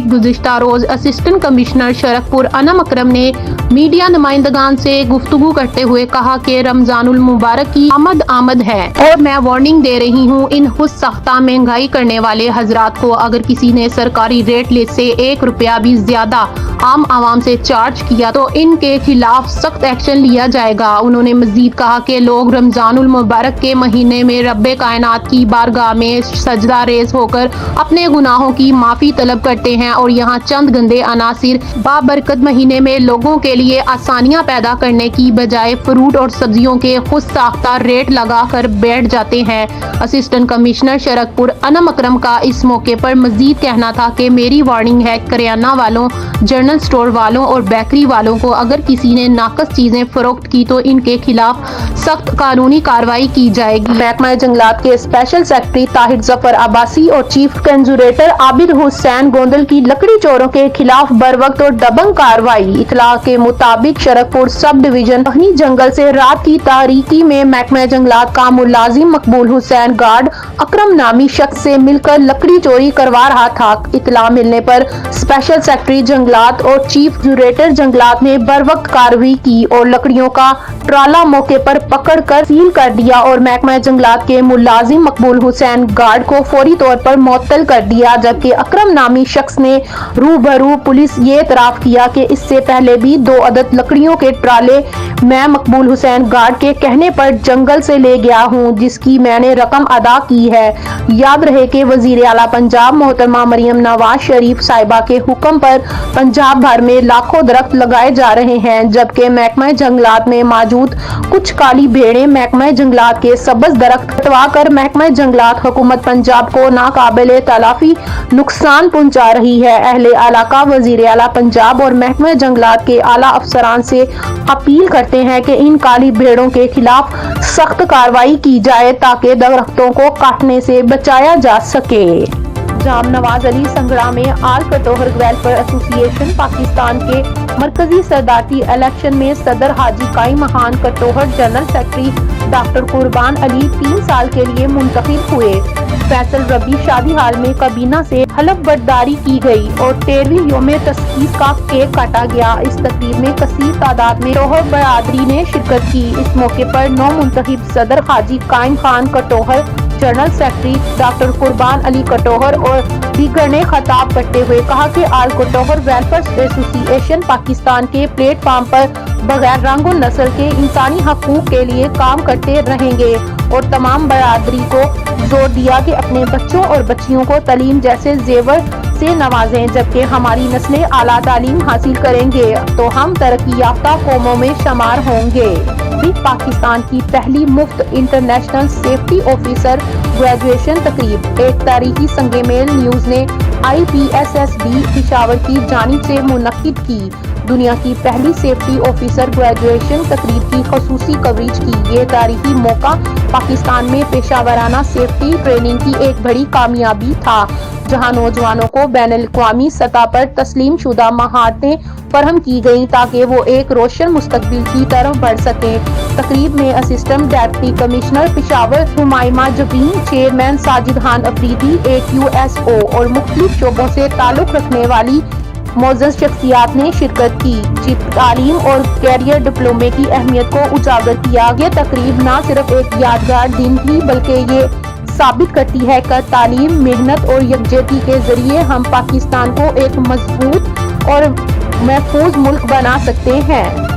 गुज़िश्ता रोज assistant commissioner Sharakpur Anam अकरम ने media नुमाइंदगान से गुफ्तगू करते हुए कहा कि रमजानुल मुबारक की आमद है और मैं वार्निंग दे रही हूँ इन खुदसख्ता महंगाई करने वाले हजरात को। अगर किसी ने सरकारी रेट से 1 रुपया भी ज्यादा आम आवाम से चार्ज किया तो इनके खिलाफ सख्त एक्शन लिया जाएगा। उन्होंने मजीद कहा कि लोग रमजानुल मुबारक के महीने में रब्बे कायनात की बारगाह में सजदा रेज होकर अपने गुनाहों की माफी तलब करते हैं और यहाँ चंद गंदे अनासिर बाबरकत महीने में लोगों के लिए आसानियाँ पैदा करने की बजाय फ्रूट और सब्जियों के खुद साख्ता रेट लगा कर बैठ जाते हैं। असिस्टेंट कमिश्नर शरकपुर अनम अकरम का इस मौके पर मजीद कहना था कि मेरी वार्निंग है करियाना वालों, जनरल स्टोर वालों और बेकरी वालों को, अगर किसी ने नाकस चीजें फरोख्त की तो इनके खिलाफ सख्त कानूनी कार्रवाई की जाएगी। महकमा जंगलात के स्पेशल सेक्रेटरी ताहिर जफर अब्बासी और चीफ कंजर्वेटर आबिद हुसैन गोंदल की लकड़ी चोरों के खिलाफ बरवक्त और दबंग कार्रवाई। इतला के मुताबिक शरकपुर सब डिवीजन पहनी जंगल से रात की तारीकी में महकमा जंगलात का मुलाजिम मकबूल हुसैन गार्ड अकरम नामी शख्स से मिलकर लकड़ी चोरी करवा रहा था। इतला मिलने पर स्पेशल सेक्रेटरी जंगलात और चीफ कंजर्वेटर जंगलात ने बरवक्त कार्रवाई की और लकड़ियों का ट्राला मौके पर पकड़ कर सील कर दिया और महकमा जंगलात के मुलाजिम मकबूल हुसैन गार्ड को फौरी तौर पर मुअत्तल कर दिया। जबकि अकरम नामी शख्स ने रूबरू पुलिस ये इतराफ किया कि इससे पहले भी 2 अदद लकड़ियों के ट्राले मैं मकबूल हुसैन गार्ड के कहने पर जंगल से ले गया हूँ, जिसकी मैंने रकम अदा की है। याद रहे कि वजीर आला पंजाब मोहतरमा मरियम नवाज शरीफ साहिबा के हुक्म पर पंजाब भर में लाखों दरख्त लगाए जा रहे हैं, जबकि महकमा जंगलात में मौजूद कुछ काली भेड़ें महकमा जंगलात के सब्ज दरख्त कटवा कर महकमा जंगलात हुकूमत पंजाब को नाकाबिले तलाफी नुकसान पहुंचा रही है। अहले इलाका वजीर आला पंजाब और महकमा जंगलात के आला अफसरान से अपील करते हैं कि इन काली भेड़ों के खिलाफ सख्त कार्रवाई की जाए ताकि दरख्तों को काटने से बचाया जा सके। जाम नवाज अली संगड़ा में all Katohar welfare association Pakistan के मरकजी सदारती इलेक्शन में सदर Haji Qaim Khan Katohar general secretary doctor Qurban Ali 3 साल के लिए मुंतखब हुए। फैसल रबी शादी हाल में कबीना से हलफ बर्दारी की गई और 13वीं यौम तस्कीस का केक काटा गया। इस तकरीब में कसीर तादाद में कटोहर बरादरी ने शिरकत की। इस मौके पर नौ मुंतखब सदर Haji Qaim Khan Katohar, general secretary doctor Qurban Ali कटोहर और दीगर ने खिताब करते हुए कहा कि आल कटोहर वेलफेयर एसोसिएशन पाकिस्तान के प्लेटफॉर्म पर बगैर रंग और नस्ल के इंसानी हकूक के लिए काम करते रहेंगे और तमाम बरादरी को जोर दिया कि अपने बच्चों और बच्चियों को तालीम जैसे जेवर से नवाजें। जबकि हमारी नस्लें आला तालीम हासिल करेंगे तो हम तरक्की याफ्ता कौमों में शुमार होंगे। पाकिस्तान की पहली मुफ्त इंटरनेशनल सेफ्टी ऑफिसर ग्रेजुएशन तकरीब एक तारीखी संगे मेल न्यूज ने IPSSB पेशावर की जानिब से मुनक्किद की। दुनिया की पहली सेफ्टी ऑफिसर ग्रेजुएशन तकरीब की खसूसी कवरेज की। ये तारीखी मौका पाकिस्तान में पेशावराना सेफ्टी ट्रेनिंग की एक बड़ी कामयाबी था, जहां नौजवानों को बैनुल-अक़वामी सतह पर तस्लीम शुदा महारतें फराहम की गई ताकि वो एक रोशन मुस्तकबिल की तरफ बढ़ सकें। तकरीब में assistant deputy commissioner Peshawar Humaima Jabeen, chairman Sajid Khan Afridi, AQSO और मुख्तलिफ शोबों से ताल्लुक रखने वाली मोअज़्ज़ज़ शख्सियात ने शिरकत की। तालीम और कैरियर डिप्लोमे की अहमियत को उजागर किया। ये तकरीब न सिर्फ एक यादगार दिन थी बल्कि ये साबित करती है कि तालीम, मेहनत और यकजहती के जरिए हम पाकिस्तान को एक मजबूत और महफूज मुल्क बना सकते हैं।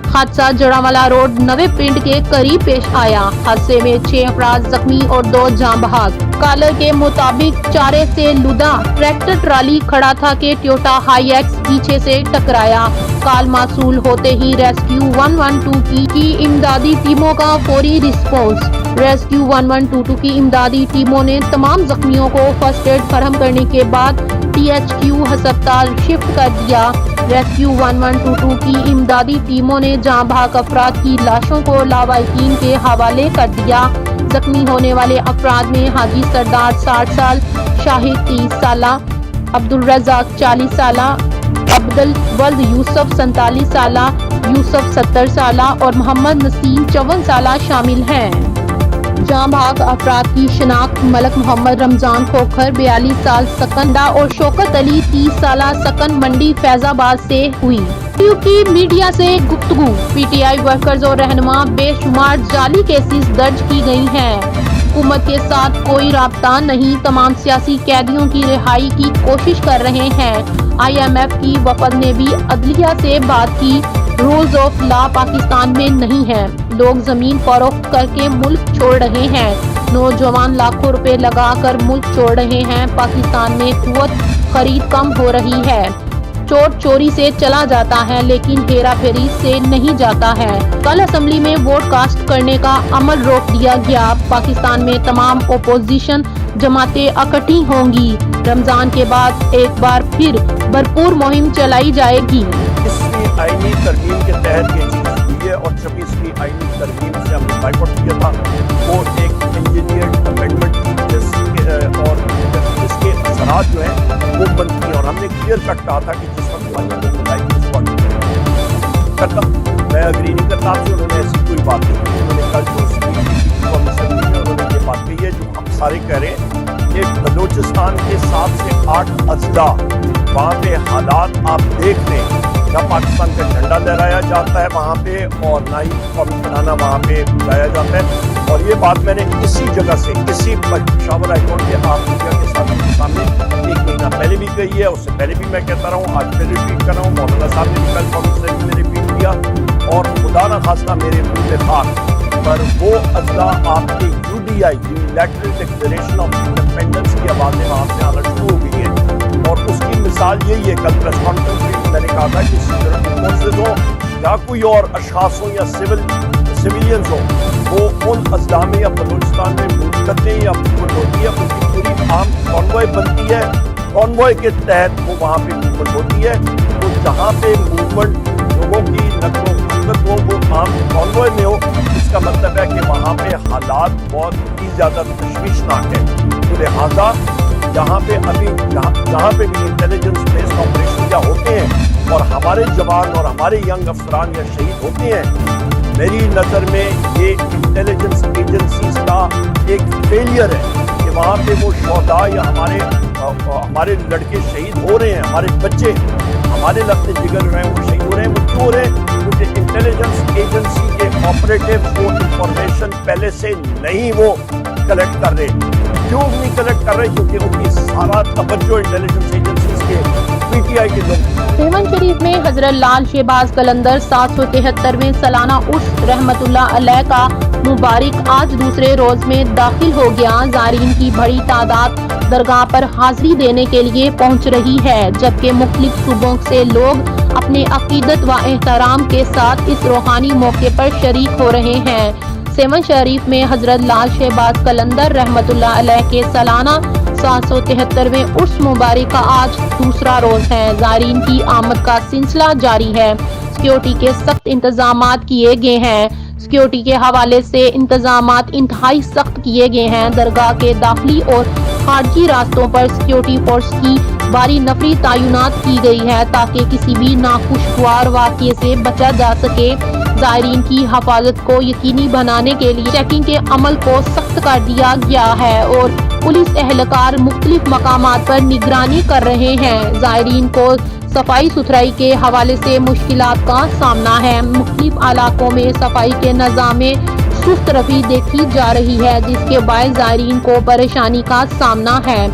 हादसा जड़ावाला रोड नवे पिंड के करीब पेश आया। हादसे में 6 अफराद जख्मी और 2 जान बहक। कालर के मुताबिक चारे से लुदा ट्रैक्टर ट्राली खड़ा था कि टोयोटा हाईएक्स पीछे से टकराया। काल मासूल होते ही रेस्क्यू 112 की इमदादी टीमों का फौरी रिस्पॉन्स। रेस्क्यू 1122 की इमदादी टीमों ने तमाम जख्मियों को फर्स्ट एड फराहम करने के बाद THQ अस्पताल शिफ्ट कर दिया। रेस्क्यू 1122 की इमदादी टीमों ने जाँ बहक अफराद की लाशों को लावाकिन के हवाले कर दिया। जख्मी होने वाले अफराद में हाजी सरदार 60 साल, शाहिद 30 साल, अब्दुल रज़ाक 40 साल, अब्दुल वल्द यूसुफ 47 साल, यूसुफ 70 साल और मोहम्मद नसीम 54 साल शामिल हैं। जहां भाग अफराद की शिनाख्त मलक मोहम्मद रमजान खोखर 42 साल सकंदा और शौकत अली 30 साल सकन मंडी फैजाबाद से हुई। क्योंकि मीडिया से गुफ्तगू पीटीआई वर्कर्स और रहनुमा बेशुमार जाली केसेस दर्ज की गई हैं। हुकूमत के साथ कोई राब्ता नहीं, तमाम सियासी कैदियों की रिहाई की कोशिश कर रहे हैं। IMF की वफद ने भी अदलिया से बात की। रूल्स ऑफ लॉ पाकिस्तान में नहीं है, लोग जमीन फरोख्त करके मुल्क छोड़ रहे हैं। नौजवान लाखों रुपए लगा कर मुल्क छोड़ रहे हैं। पाकिस्तान में कुव्वत खरीद कम हो रही है। चोर चोरी से चला जाता है लेकिन हेरा फेरी से नहीं जाता है। कल असेंबली में वोट कास्ट करने का अमल रोक दिया गया। पाकिस्तान में तमाम ओपोजिशन जमातें इकट्ठी होंगी। रमजान के बाद एक बार फिर भरपूर मुहिम चलाई जाएगी। 20वीं आईनी तरमीम के तहत ये चीज हुई है और 26वीं आईनी तरमीम से हमने बाइकआउट किया था। वो एक इंजीनियर्ड अमेंडमेंट थी जिसके असरात जो हैं वो बनती हैं और हमने क्लियर कट कहा था कि जिस वक्त मैं अग्री नहीं करता आपसे, उन्होंने ऐसी कोई बात नहीं की। उन्होंने कल जो कमीशन में उन्होंने ये बात कही है जो हम सारे कह रहे हैं कि बलूचिस्तान के 7 से 8 अजला वहाँ पे हालात आप देख लें, ना पाकिस्तान का झंडा लहराया जाता है वहाँ पे और ना ही कौमी तराना वहाँ पे गाया जाता है। और ये बात मैंने इसी जगह से इसी पेशावर हाईकोर्ट के आप मीडिया के सामने 1 महीना पहले भी कही है, उससे पहले भी मैं कहता रहा हूँ, आज फिर रिपीट कर रहा हूँ। मौलाना साहब ने भी कल कॉन्फ्रेंस में रिपीट किया और खुदा न खास्ता मेरे मुँह में खाक पर वो अजला आपके UDI unilateral declaration of independence की आवाज़ें वहाँ से आना शुरू हो गई है। और उसकी मिसाल यही है, कल प्रेस कॉन्फ्रेंस में मैंने कहा था कि सिक्योरिटी फोर्सेज हो या कोई और अशखास हो या सिविलियंस हो, वो उन अजला में या बलूचिस्तान में मूव करते हैं या मूवमेंट होती है, उनकी पूरी आर्म कॉन्वॉय बनती है। कॉन्वॉय के तहत वो वहाँ पे मूवमेंट होती है। तो जहाँ पे मूवमेंट लोगों की नकलो हरकत हो वो आर्म कॉन्वॉय में हो, इसका मतलब है कि वहाँ पे हालात बहुत ही ज़्यादा तशवीशनाक है। तो लिहाजा जहाँ पे अभी जहाँ पे भी इंटेलिजेंस बेस्ड ऑपरेशन या होते हैं और हमारे जवान और हमारे यंग अफसरान या शहीद होते हैं, मेरी नज़र में ये इंटेलिजेंस एजेंसीज का एक फेलियर है कि वहाँ पे वो शोहदा या हमारे लड़के शहीद हो रहे हैं, हमारे बच्चे, हमारे लफ्ते जिगर जो हैं वो शहीद हो रहे हैं। वो क्यों हो रहे हैं? क्योंकि इंटेलिजेंस एजेंसी के ऑपरेटिव वो इंफॉर्मेशन पहले से नहीं वो कलेक्ट कर रहे। क्यों नहीं कलेक्ट कर रहे? क्योंकि उनकी सारा तवज्जो इंटेलिजेंस एजेंसीज के PTI के लोग। सेवन शरीफ में हजरत लाल शहबाज कलंदर 773वें सालाना उर्स रहमतुल्लाह अलैह का मुबारक आज दूसरे रोज में दाखिल हो गया। ज़ायरीन की बड़ी तादाद दरगाह पर हाजिरी देने के लिए पहुंच रही है, जबकि मुख्तलिफ सूबों से लोग अपने अकीदत व एहतराम के साथ इस रूहानी मौके पर शरीक हो रहे हैं। सेवन शरीफ में हजरत लाल शहबाज कलंदर रहमतुल्लाह अलैह के सालाना 773वें उर्स मुबारक का आज दूसरा रोज है। ज़ायरीन की आमद का सिलसिला जारी है। सिक्योरिटी के सख्त इंतजामात किए गए हैं। सिक्योरिटी के हवाले से इंतजामात इंतहाई सख्त किए गए हैं। दरगाह के दाखिली और खारजी रास्तों पर सिक्योरिटी फोर्स की भारी नफरी तैनात की गई है ताकि किसी भी नाखुशगवार वाक़ये से बचा जा सके। ज़ायरीन की हिफाजत को यकीनी बनाने के लिए चेकिंग के अमल को सख्त कर दिया गया है और पुलिस एहलकार मुख्तलिफ मकामात पर निगरानी कर रहे हैं। ज़ायरीन को सफाई सुथराई के हवाले से मुश्किलात का सामना है। मुख्तलिफ इलाकों में सफाई के निज़ाम में सुस्त रफी देखी जा रही है, जिसके बायस ज़ायरीन को परेशानी का सामना है।